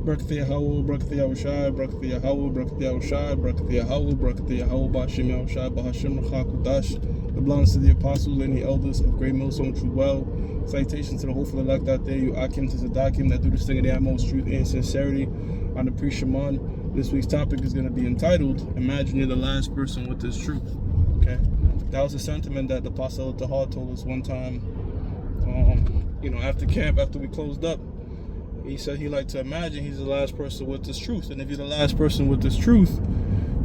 Brakati Yahweh, Brakati Yahushai, Brakati Yahweh, Brakati Yahushai, Brakati Yahweh, Brakati Yahweh, Bashim Yahushai, Bahashim Rachakudash, the blessings to the apostles and the elders of Great Millstone True Well. Salutations to the hopeful elect out there, you Akim to Zadakim, that do this thing of the utmost truth and sincerity on the pre-Shaman. This week's topic is going to be entitled, Imagine You're the Last Person with This Truth. Okay? That was a sentiment that the Apostle of the Heart told us one time, after camp, after we closed up. He said he liked to imagine he's the last person with this truth. And if you're the last person with this truth,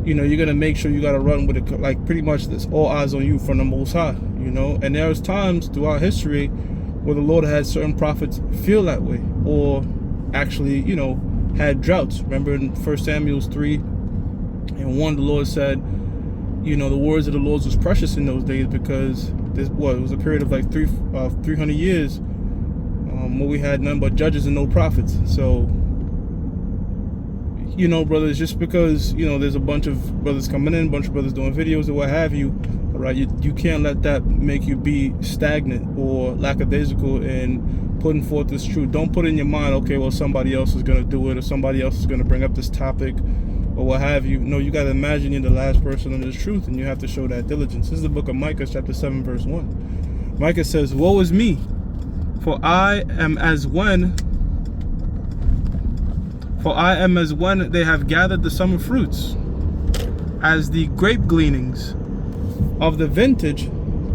you're going to make sure you got to run with it. Like pretty much this all eyes on you from the Most High, And there's times throughout history where the Lord had certain prophets feel that way. Or actually, had droughts. Remember in 1 Samuel 3:1, the Lord said, the words of the Lord was precious in those days because it was a period of like 300 years where we had none but judges and no prophets. So, brothers, just because, there's a bunch of brothers coming in, a bunch of brothers doing videos or what have you, all right, you can't let that make you be stagnant or lackadaisical in putting forth this truth. Don't put in your mind, okay, well, somebody else is going to do it or somebody else is going to bring up this topic or what have you. No, you got to imagine you're the last person on this truth, and you have to show that diligence. This is the book of Micah, chapter 7, verse 1. Micah says, "Woe is me, for I am as when they have gathered the summer fruits, as the grape gleanings of the vintage,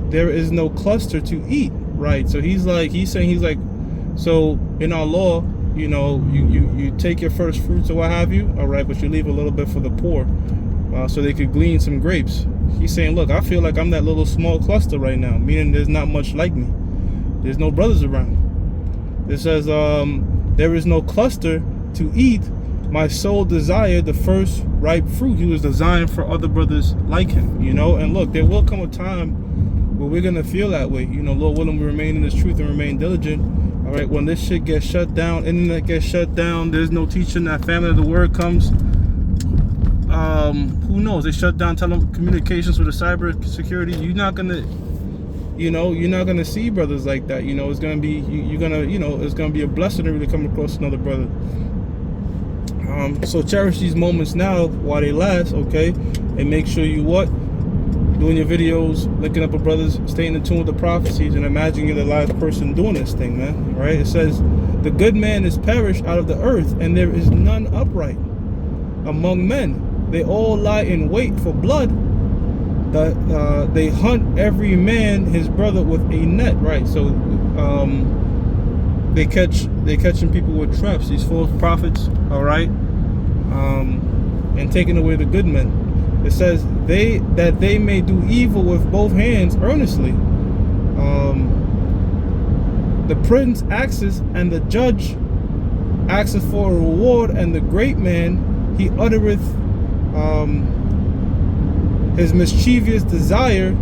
there is no cluster to eat." Right? So he's saying, so in our law, you take your first fruits or what have you, all right, but you leave a little bit for the poor, so they could glean some grapes. He's saying, look, I feel like I'm that little small cluster right now, meaning there's not much like me. There's no brothers around. It says, there is no cluster to eat. My soul desired the first ripe fruit. He was designed for other brothers like him, And look, there will come a time where we're going to feel that way. Lord willing, we remain in this truth and remain diligent. All right, when this shit gets shut down, internet gets shut down, there's no teaching, that family of the word comes. Who knows? They shut down telecommunications with the cyber security. You're not going to see brothers like that. It's going to be, it's going to be a blessing to really come across another brother. So cherish these moments now while they last, okay? And make sure you doing your videos, linking up with brothers, staying in tune with the prophecies, and imagine you're the last person doing this thing, man. Right? It says, the good man is perished out of the earth, and there is none upright among men. They all lie in wait for blood. They hunt every man his brother with a net. Right? So they're catching people with traps, these false prophets, all right, and taking away the good men. It says that they may do evil with both hands earnestly. The prince axes and the judge axes for a reward, and the great man, he uttereth his mischievous desire,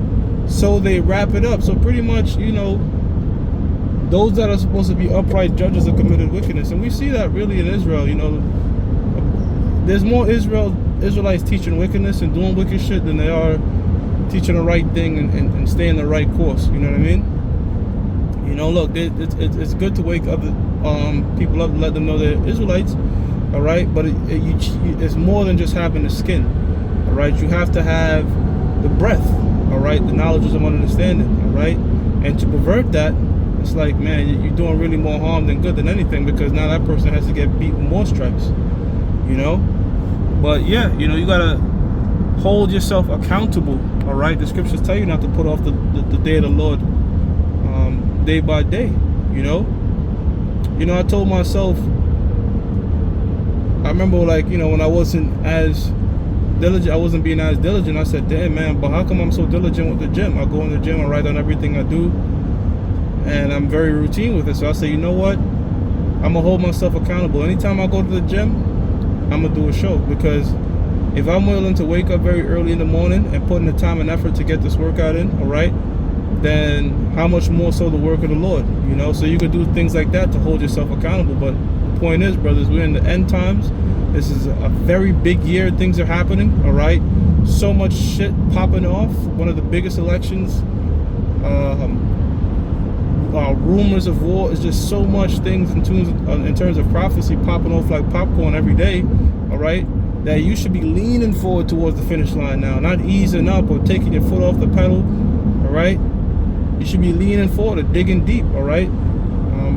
so they wrap it up. So pretty much, those that are supposed to be upright judges have committed wickedness, and we see that really in Israel. There's more Israelites teaching wickedness and doing wicked shit than they are teaching the right thing and staying the right course. You know what I mean? Look, it's good to wake up people up and let them know they're Israelites, all right? But it's more than just having the skin, all right? You have to have the breath, all right? The knowledge of understanding, all right? And to pervert that, it's like, man, you're doing really more harm than good than anything, because now that person has to get beat with more stripes, But yeah, you gotta hold yourself accountable, all right? The scriptures tell you not to put off the day of the Lord day by day, I told myself, I remember when I wasn't as diligent, I wasn't being as diligent. I said, damn, man, but how come I'm so diligent with the gym? I go in the gym, I write down everything I do, and I'm very routine with it. So I say, you know what? I'm gonna hold myself accountable. Anytime I go to the gym, I'm gonna do a show, because if I'm willing to wake up very early in the morning and put in the time and effort to get this workout in, all right, then how much more so the work of the Lord, So you could do things like that to hold yourself accountable. But the point is, brothers, we're in the end times. This is a very big year. Things are happening, all right? So much shit popping off. One of the biggest elections rumors of war. It's just so much things in terms of prophecy popping off like popcorn every day, all right, that you should be leaning forward towards the finish line now, not easing up or taking your foot off the pedal, all right? You should be leaning forward or digging deep, all right?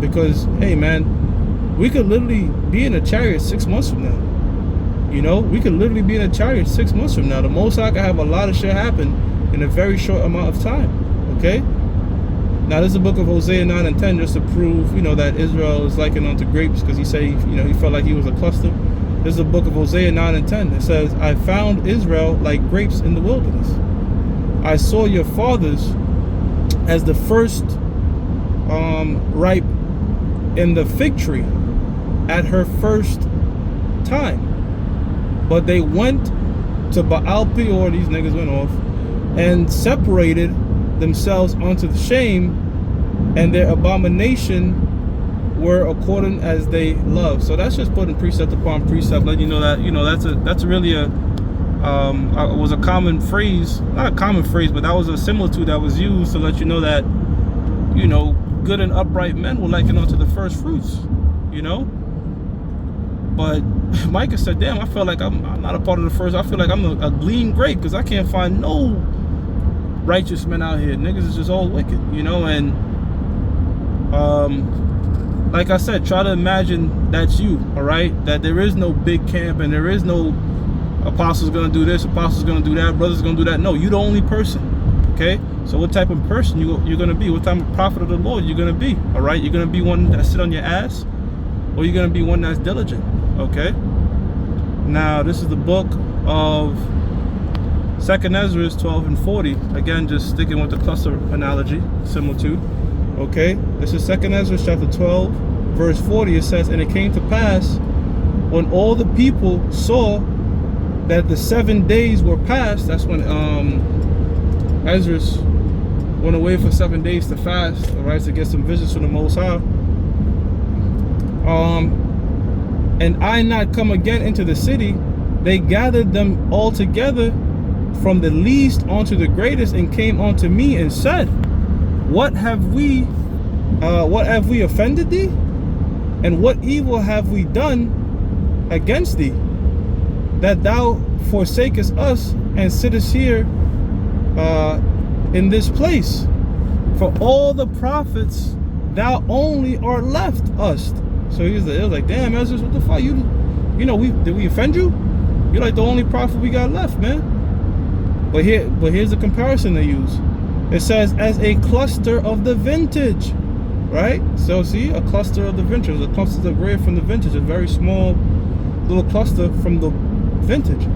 Because, hey, man, we could literally be in a chariot 6 months from now. You know, we could literally be in a chariot 6 months from now. The Most High can have a lot of shit happen in a very short amount of time, okay? Now, this is the book of Hosea 9 and 10, just to prove, you know, that Israel is likened unto grapes, because he said, you know, he felt like he was a cluster. This is the book of Hosea 9 and 10. It says, I found Israel like grapes in the wilderness. I saw your fathers as the first ripe in the fig tree at her first time. But they went to Baal Peor, these niggas went off, and separated themselves unto the shame, and their abomination were according as they love. So that's just putting precept upon precept, letting you know that, you know, that's really a was a common phrase, not a common phrase, but that was a similitude that was used to let you know that, you know, good and upright men will liken unto the first fruits, you know. But Micah said, damn, I feel like I'm not a part of the first. I feel like I'm a lean grape, because I can't find no righteous men out here. Niggas is just all wicked, you know. And like I said, try to imagine that's you, all right? That there is no big camp, and there is no apostles gonna do this, apostles gonna do that, brothers gonna do that. No, you the only person, okay? So what type of person you're gonna be? What type of prophet of the Lord you're gonna be, all right? You're gonna be one that sit on your ass, or you're gonna be one that's diligent, okay? Now, this is the book of 2nd Ezra 12 and 40. Again, just sticking with the cluster analogy, similitude. Okay, this is 2nd Ezra chapter 12, verse 40. It says, and it came to pass, when all the people saw that the 7 days were past, that's when Ezra went away for 7 days to fast, all right, to get some visits from the Most High. And I not come again into the city, they gathered them all together from the least unto the greatest, and came unto me and said, what have we offended thee? And what evil have we done against thee, that thou forsakest us and sittest here in this place? For all the prophets thou only art left us. So it was like, damn, Ezra, what the fuck? You know, did we offend you? You're like the only prophet we got left, man. But here's the comparison they use. It says, as a cluster of the vintage, right? So see, a cluster of the vintage, a cluster of grape from the vintage, a very small little cluster from the vintage.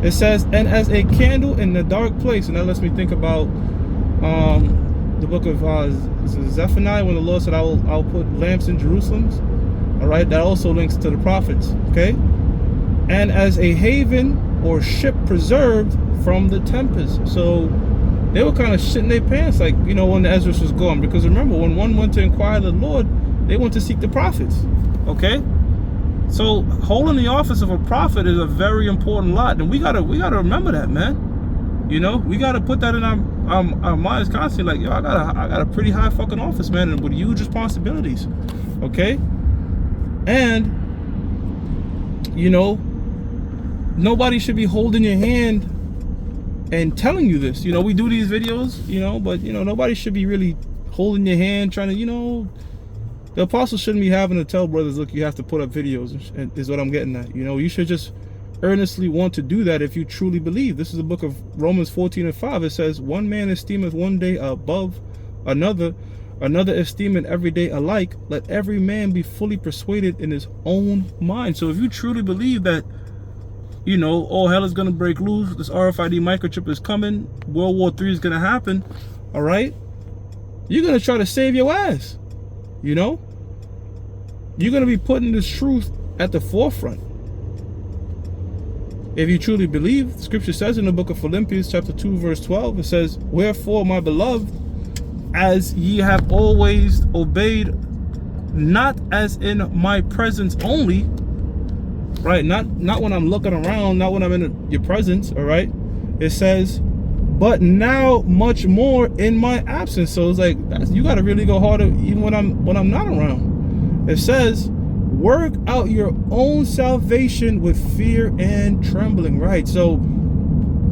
It says, and as a candle in the dark place. And that lets me think about the book of Zephaniah, when the Lord said, I'll put lamps in Jerusalem. All right, that also links to the prophets, okay? And as a haven or ship preserved from the tempest. So they were kind of shitting their pants, like, you know, when Ezra was gone. Because remember, when one went to inquire of the Lord, they went to seek the prophets, okay? So holding the office of a prophet is a very important lot, and we gotta remember that, man. You know, we gotta put that in our minds constantly. Like, yo, I got a pretty high fucking office, man, and with huge responsibilities, okay? And you know, nobody should be holding your hand and telling you this. You know, we do these videos, you know, but you know, nobody should be really holding your hand, trying to, you know, the apostles shouldn't be having to tell brothers, look, you have to put up videos, is what I'm getting at. You know, you should just earnestly want to do that if you truly believe. This is the book of Romans 14 and 5. It says, one man esteemeth one day above another, another esteemeth every day alike. Let every man be fully persuaded in his own mind. So if you truly believe that, you know, all hell is going to break loose, this RFID microchip is coming, World War III is going to happen, all right, you're going to try to save your ass. You know, you're going to be putting this truth at the forefront. If you truly believe, Scripture says in the book of Philippians chapter 2 verse 12, it says, wherefore, my beloved, as ye have always obeyed, not as in my presence only, right? Not when I'm looking around, not when I'm in your presence, all right? It says, but now much more in my absence. So it's like, you got to really go harder even when I'm not around. It says, work out your own salvation with fear and trembling, right? So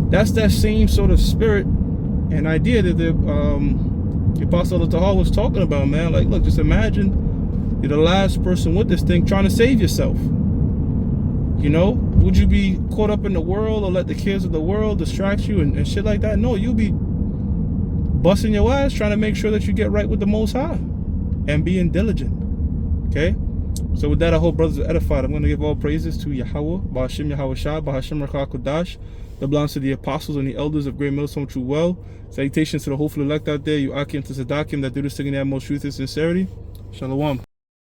that's that same sort of spirit and idea that the Apostle of Tahal was talking about, man. Like, look, just imagine you're the last person with this thing trying to save yourself. You know, would you be caught up in the world or let the cares of the world distract you and shit like that? No, you'll be busting your ass trying to make sure that you get right with the Most High and being diligent. Okay? So with that, I hope brothers are edified. I'm going to give all praises to Yahweh, Ba'ashim Yahweh Shah, Ba'ashim Rakha Kodash, that belongs to the apostles and the elders of Great Millstone True Well. Salutations to the hopeful elect out there, you Akim to Sadakim that do this thing in the most truth and sincerity. Shalom.